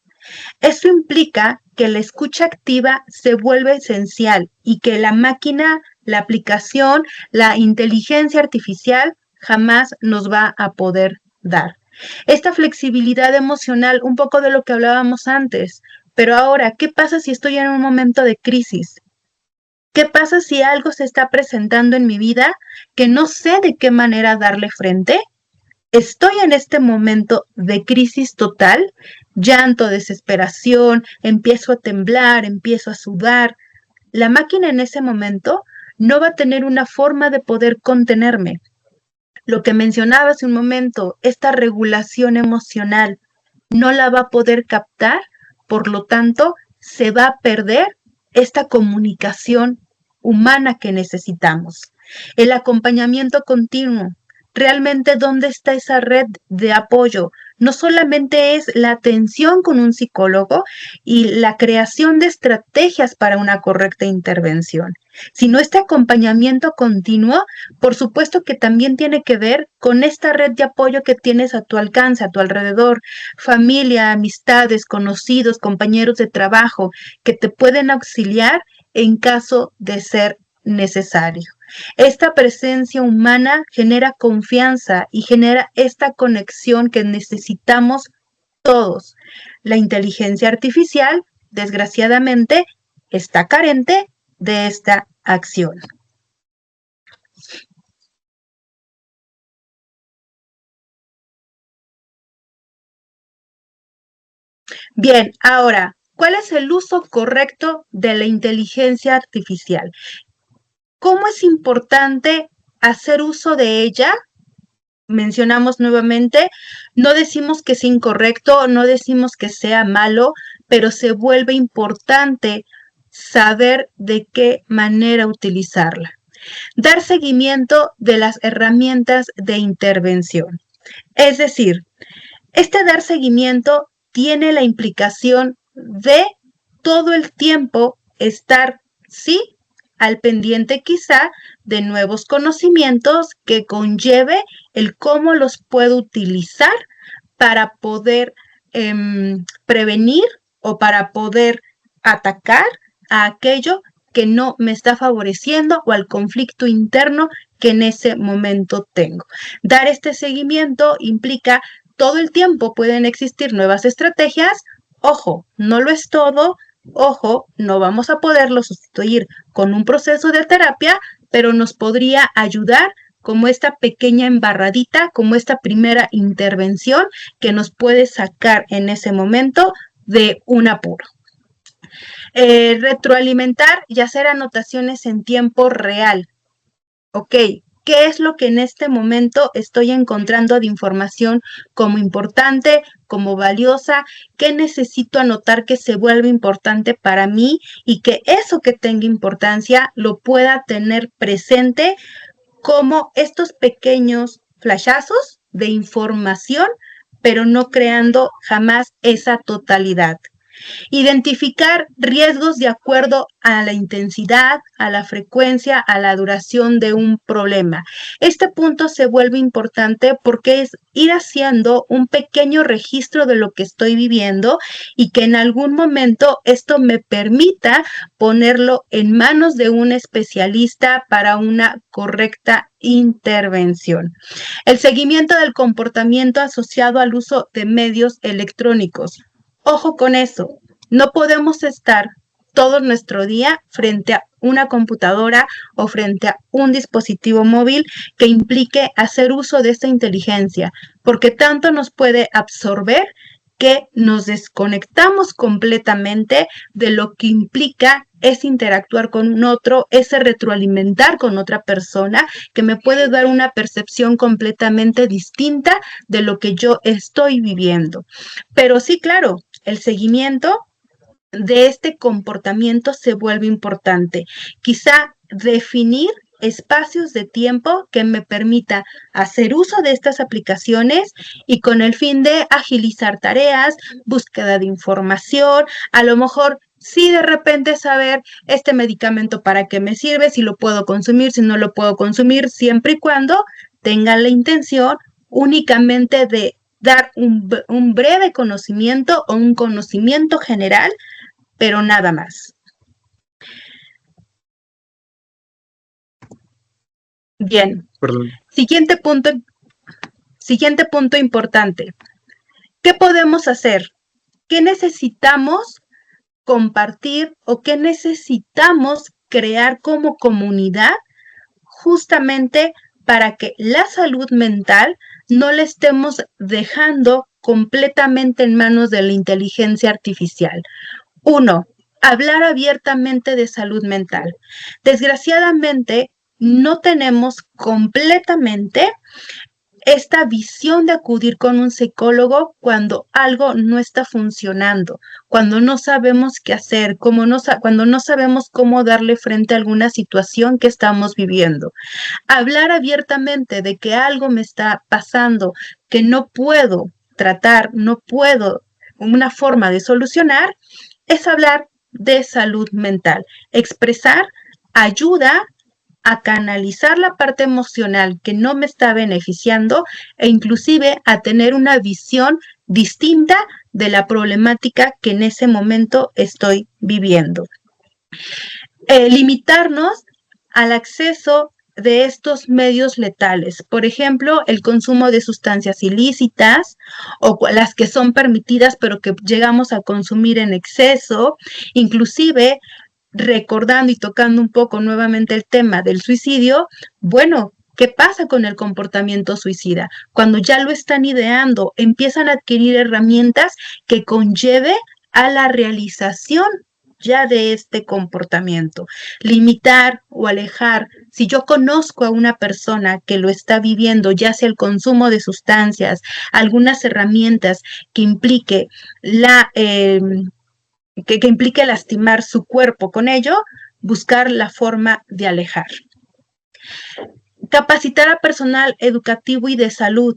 Speaker 2: Eso implica que la escucha activa se vuelve esencial y que la máquina, la aplicación, la inteligencia artificial jamás nos va a poder dar. Esta flexibilidad emocional, un poco de lo que hablábamos antes, pero ahora, ¿qué pasa si estoy en un momento de crisis? ¿Qué pasa si algo se está presentando en mi vida que no sé de qué manera darle frente? Estoy en este momento de crisis total, llanto, desesperación, empiezo a temblar, empiezo a sudar. La máquina en ese momento no va a tener una forma de poder contenerme. Lo que mencionaba hace un momento, esta regulación emocional, no la va a poder captar, por lo tanto, se va a perder esta comunicación humana que necesitamos. El acompañamiento continuo, realmente dónde está esa red de apoyo. No solamente es la atención con un psicólogo y la creación de estrategias para una correcta intervención, sino este acompañamiento continuo, por supuesto que también tiene que ver con esta red de apoyo que tienes a tu alcance, a tu alrededor, familia, amistades, conocidos, compañeros de trabajo, que te pueden auxiliar en caso de ser necesario. Esta presencia humana genera confianza y genera esta conexión que necesitamos todos. La inteligencia artificial, desgraciadamente, está carente de esta acción. Bien, ahora, ¿cuál es el uso correcto de la inteligencia artificial? ¿Cómo es importante hacer uso de ella? Mencionamos nuevamente, no decimos que sea incorrecto, no decimos que sea malo, pero se vuelve importante saber de qué manera utilizarla. Dar seguimiento de las herramientas de intervención. Es decir, este dar seguimiento tiene la implicación de todo el tiempo estar, sí, al pendiente quizá de nuevos conocimientos que conlleve el cómo los puedo utilizar para poder prevenir o para poder atacar a aquello que no me está favoreciendo o al conflicto interno que en ese momento tengo. Dar este seguimiento implica todo el tiempo pueden existir nuevas estrategias. Ojo, no lo es todo. Ojo, no vamos a poderlo sustituir con un proceso de terapia, pero nos podría ayudar como esta pequeña embarradita, como esta primera intervención que nos puede sacar en ese momento de un apuro. Retroalimentar y hacer anotaciones en tiempo real. Ok, ¿qué es lo que en este momento estoy encontrando de información como importante, como valiosa? ¿Qué necesito anotar que se vuelva importante para mí y que eso que tenga importancia lo pueda tener presente como estos pequeños flashazos de información, pero no creando jamás esa totalidad? Identificar riesgos de acuerdo a la intensidad, a la frecuencia, a la duración de un problema. Este punto se vuelve importante porque es ir haciendo un pequeño registro de lo que estoy viviendo y que en algún momento esto me permita ponerlo en manos de un especialista para una correcta intervención. El seguimiento del comportamiento asociado al uso de medios electrónicos. Ojo con eso, no podemos estar todo nuestro día frente a una computadora o frente a un dispositivo móvil que implique hacer uso de esta inteligencia, porque tanto nos puede absorber que nos desconectamos completamente de lo que implica ese interactuar con un otro, ese retroalimentar con otra persona, que me puede dar una percepción completamente distinta de lo que yo estoy viviendo. Pero sí, claro, el seguimiento de este comportamiento se vuelve importante. Quizá definir espacios de tiempo que me permita hacer uso de estas aplicaciones y con el fin de agilizar tareas, búsqueda de información, a lo mejor sí de repente saber este medicamento para qué me sirve, si lo puedo consumir, si no lo puedo consumir, siempre y cuando tenga la intención únicamente de dar un breve conocimiento o un conocimiento general, pero nada más. Bien.
Speaker 3: Perdón.
Speaker 2: Siguiente punto importante. ¿Qué podemos hacer? ¿Qué necesitamos compartir o qué necesitamos crear como comunidad justamente para que la salud mental no la estemos dejando completamente en manos de la inteligencia artificial? 1. Hablar abiertamente de salud mental. Desgraciadamente, no tenemos completamente esta visión de acudir con un psicólogo cuando algo no está funcionando, cuando no sabemos qué hacer, cuando no sabemos cómo darle frente a alguna situación que estamos viviendo. Hablar abiertamente de que algo me está pasando, que no puedo tratar, no puedo, una forma de solucionar, es hablar de salud mental. Expresar ayuda a canalizar la parte emocional que no me está beneficiando e inclusive a tener una visión distinta de la problemática que en ese momento estoy viviendo. Limitarnos al acceso de estos medios letales, por ejemplo, el consumo de sustancias ilícitas o las que son permitidas pero que llegamos a consumir en exceso, inclusive recordando y tocando un poco nuevamente el tema del suicidio. Bueno, ¿qué pasa con el comportamiento suicida? Cuando ya lo están ideando, empiezan a adquirir herramientas que conlleve a la realización ya de este comportamiento. Limitar o alejar, si yo conozco a una persona que lo está viviendo, ya sea el consumo de sustancias, algunas herramientas que implique que implique lastimar su cuerpo. Con ello, buscar la forma de alejar. Capacitar a personal educativo y de salud.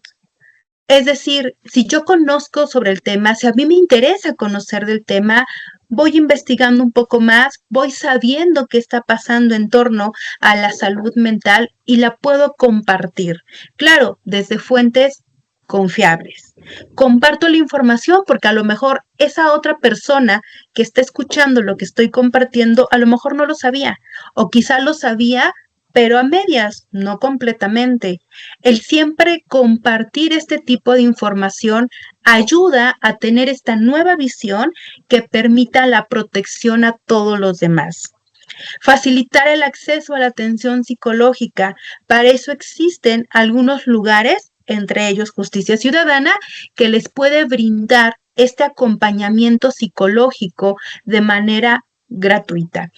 Speaker 2: Es decir, si yo conozco sobre el tema, si a mí me interesa conocer del tema, voy investigando un poco más, voy sabiendo qué está pasando en torno a la salud mental y la puedo compartir. Claro, desde fuentes confiables. Comparto la información porque a lo mejor esa otra persona que está escuchando lo que estoy compartiendo, a lo mejor no lo sabía, o quizá lo sabía, pero a medias, no completamente. El siempre compartir este tipo de información ayuda a tener esta nueva visión que permita la protección a todos los demás. Facilitar el acceso a la atención psicológica. Para eso existen algunos lugares, entre ellos Justicia Ciudadana, que les puede brindar este acompañamiento psicológico de manera gratuita.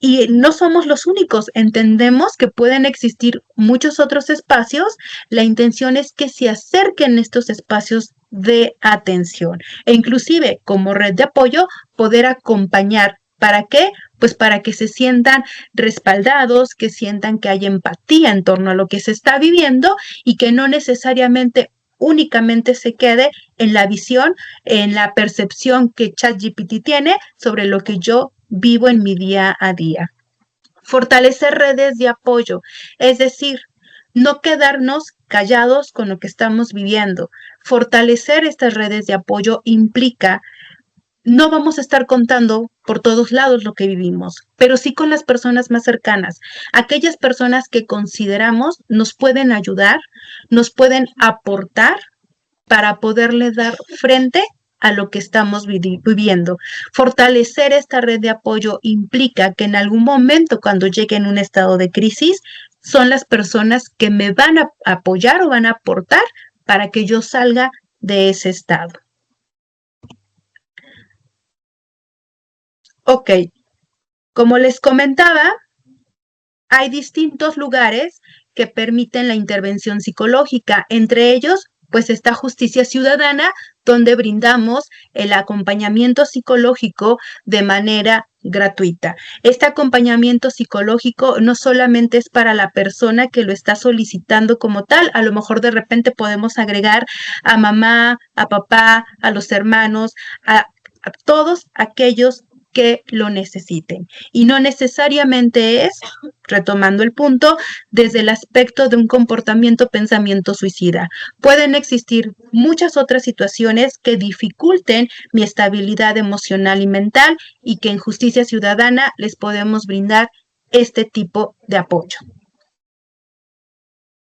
Speaker 2: Y no somos los únicos, entendemos que pueden existir muchos otros espacios. La intención es que se acerquen estos espacios de atención e inclusive como red de apoyo poder acompañar. ¿Para qué? Pues para que se sientan respaldados, que sientan que hay empatía en torno a lo que se está viviendo y que no necesariamente únicamente se quede en la visión, en la percepción que ChatGPT tiene sobre lo que yo vivo en mi día a día. Fortalecer redes de apoyo, es decir, no quedarnos callados con lo que estamos viviendo. Fortalecer estas redes de apoyo implica no vamos a estar contando por todos lados lo que vivimos, pero sí con las personas más cercanas, aquellas personas que consideramos nos pueden ayudar, nos pueden aportar para poderle dar frente a lo que estamos viviendo. Fortalecer esta red de apoyo implica que en algún momento cuando llegue en un estado de crisis, son las personas que me van a apoyar o van a aportar para que yo salga de ese estado. Ok, como les comentaba, hay distintos lugares que permiten la intervención psicológica, entre ellos pues está Justicia Ciudadana, donde brindamos el acompañamiento psicológico de manera gratuita. Este acompañamiento psicológico no solamente es para la persona que lo está solicitando como tal, a lo mejor de repente podemos agregar a mamá, a papá, a los hermanos, a todos aquellos que lo necesiten. Y no necesariamente es, retomando el punto, desde el aspecto de un comportamiento, pensamiento suicida. Pueden existir muchas otras situaciones que dificulten mi estabilidad emocional y mental y que en Justicia Ciudadana les podemos brindar este tipo de apoyo.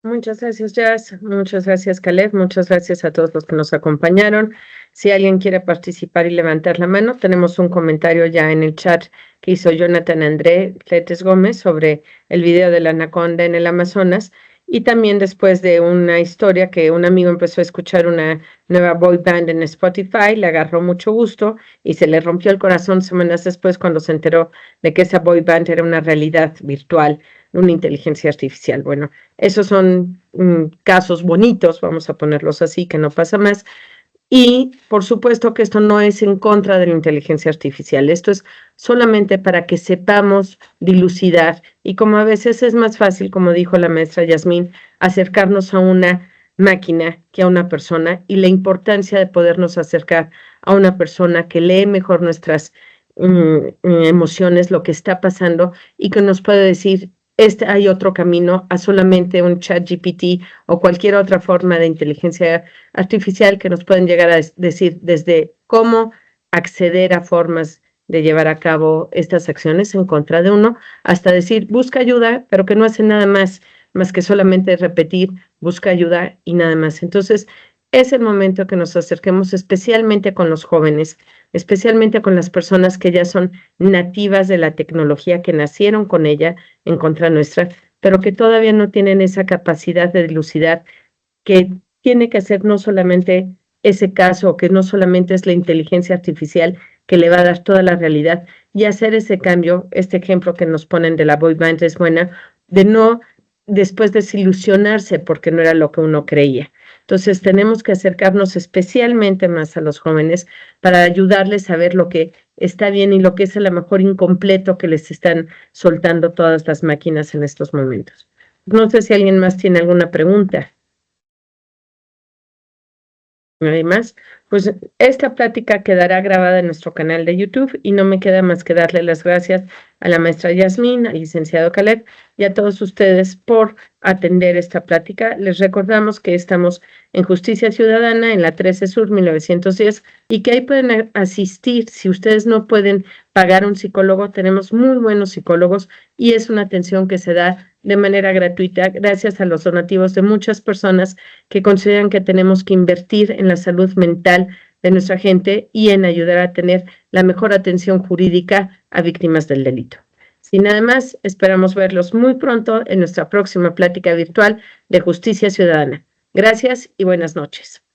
Speaker 1: Muchas gracias, Jazz. Muchas gracias, Caleb. Muchas gracias a todos los que nos acompañaron. Si alguien quiere participar y levantar la mano, tenemos un comentario ya en el chat que hizo Jonathan André Letes Gómez sobre el video de la anaconda en el Amazonas. Y también después de una historia que un amigo empezó a escuchar una nueva boy band en Spotify, le agarró mucho gusto y se le rompió el corazón semanas después cuando se enteró de que esa boy band era una realidad virtual, una inteligencia artificial. Bueno, esos son casos bonitos, vamos a ponerlos así, que no pasa más. Y por supuesto que esto no es en contra de la inteligencia artificial, esto es solamente para que sepamos dilucidar y como a veces es más fácil, como dijo la maestra Yasmín, acercarnos a una máquina que a una persona y la importancia de podernos acercar a una persona que lee mejor nuestras emociones, lo que está pasando y que nos puede decir hay otro camino a solamente un ChatGPT o cualquier otra forma de inteligencia artificial que nos pueden llegar a decir desde cómo acceder a formas de llevar a cabo estas acciones en contra de uno, hasta decir busca ayuda, pero que no hace nada más que solamente repetir busca ayuda y nada más. Entonces, es el momento que nos acerquemos especialmente con los jóvenes, especialmente con las personas que ya son nativas de la tecnología, que nacieron con ella en contra nuestra, pero que todavía no tienen esa capacidad de dilucidar que tiene que hacer no solamente ese caso, que no solamente es la inteligencia artificial que le va a dar toda la realidad y hacer ese cambio. Este ejemplo que nos ponen de la boy band es buena, de no después desilusionarse porque no era lo que uno creía. Entonces tenemos que acercarnos especialmente más a los jóvenes para ayudarles a ver lo que está bien y lo que es a lo mejor incompleto que les están soltando todas las máquinas en estos momentos. No sé si alguien más tiene alguna pregunta. Además, pues esta plática quedará grabada en nuestro canal de YouTube y no me queda más que darle las gracias a la maestra Yasmín, al licenciado Caleb y a todos ustedes por atender esta plática. Les recordamos que estamos en Justicia Ciudadana en la 13 Sur 1910 y que ahí pueden asistir. Si ustedes no pueden pagar un psicólogo, tenemos muy buenos psicólogos y es una atención que se da de manera gratuita gracias a los donativos de muchas personas que consideran que tenemos que invertir en la salud mental de nuestra gente y en ayudar a tener la mejor atención jurídica a víctimas del delito. Sin nada más, esperamos verlos muy pronto en nuestra próxima plática virtual de Justicia Ciudadana. Gracias y buenas noches.